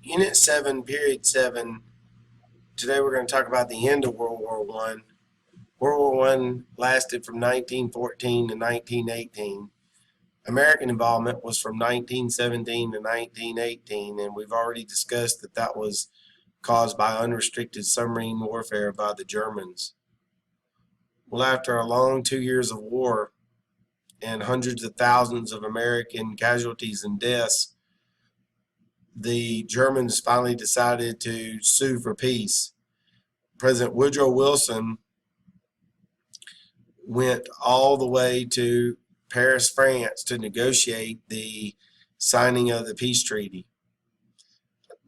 Unit 7, Period 7. Today we're going to talk about the end of World War I. World War I lasted from 1914 to 1918. American involvement was from 1917 to 1918, and we've already discussed that that was caused by unrestricted submarine warfare by the Germans. Well, after a long 2 years of war and hundreds of thousands of American casualties and deaths, the Germans finally decided to sue for peace. President Woodrow Wilson went all the way to Paris, France to negotiate the signing of the peace treaty.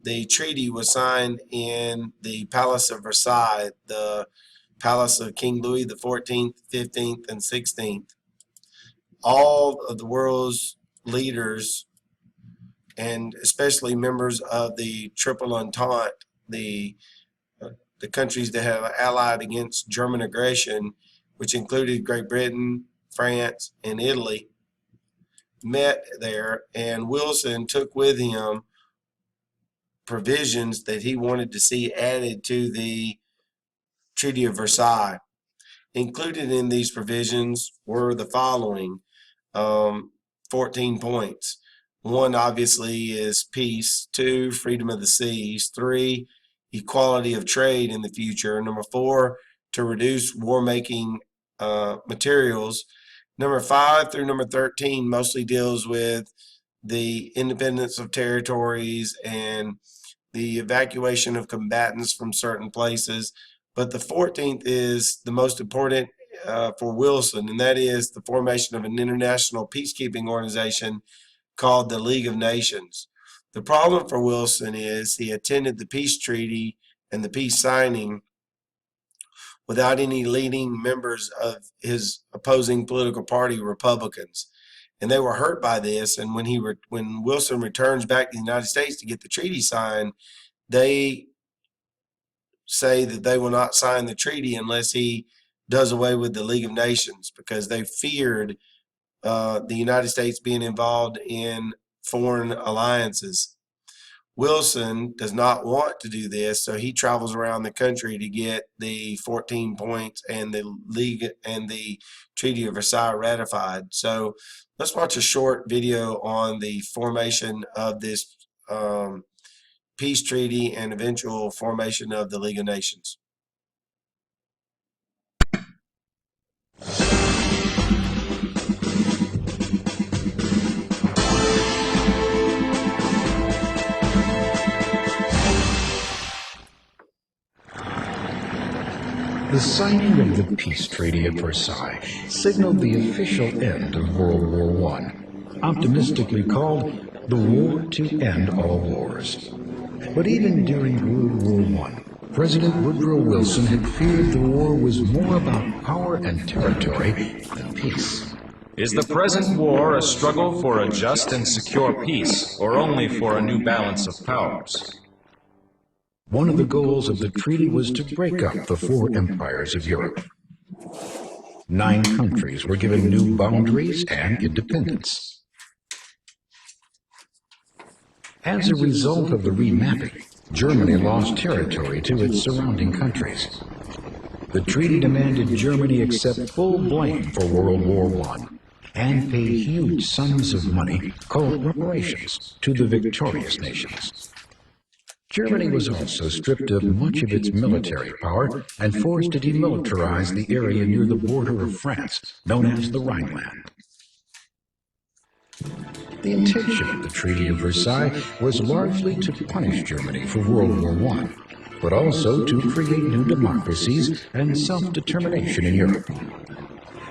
The treaty was signed in the Palace of Versailles, the palace of King Louis XIV, 15th, and 16th. All of the world's leaders, and especially members of the Triple Entente, the countries that have allied against German aggression, which included Great Britain, France, and Italy, met there, and Wilson took with him provisions that he wanted to see added to the Treaty of Versailles. Included in these provisions were the following 14 points. 1, obviously, is peace. 2, freedom of the seas. 3, equality of trade in the future. Number 4, to reduce war-making materials. Number 5 through number 13 mostly deals with the independence of territories and the evacuation of combatants from certain places. But the 14th is the most important for Wilson, and that is the formation of an international peacekeeping organization called the League of Nations. The problem for Wilson is he attended the peace treaty and the peace signing without any leading members of his opposing political party, Republicans. And they were hurt by this, and when Wilson returns back to the United States to get the treaty signed, they say that they will not sign the treaty unless he does away with the League of Nations, because they feared the United States being involved in foreign alliances. Wilson does not want to do this, so he travels around the country to get the 14 points and the League and the Treaty of Versailles ratified. So let's watch a short video on the formation of this peace treaty and eventual formation of the League of Nations. The signing of the Peace Treaty of Versailles signaled the official end of World War I, optimistically called the war to end all wars. But even during World War I, President Woodrow Wilson had feared the war was more about power and territory than peace. Is the present war a struggle for a just and secure peace, or only for a new balance of powers? One of the goals of the treaty was to break up the 4 empires of Europe. 9 countries were given new boundaries and independence. As a result of the remapping, Germany lost territory to its surrounding countries. The treaty demanded Germany accept full blame for World War I and pay huge sums of money, called reparations, to the victorious nations. Germany was also stripped of much of its military power and forced to demilitarize the area near the border of France, known as the Rhineland. The intention of the Treaty of Versailles was largely to punish Germany for World War I, but also to create new democracies and self-determination in Europe.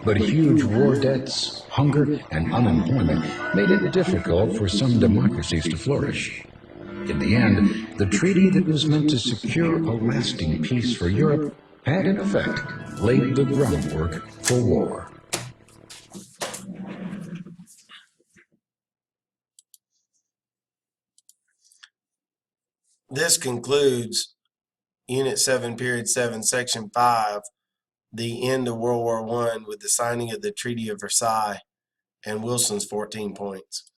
But huge war debts, hunger, and unemployment made it difficult for some democracies to flourish. In the end, the treaty that was meant to secure a lasting peace for Europe had, in effect, laid the groundwork for war. This concludes Unit 7, Period 7, Section 5, the end of World War I with the signing of the Treaty of Versailles and Wilson's 14 points.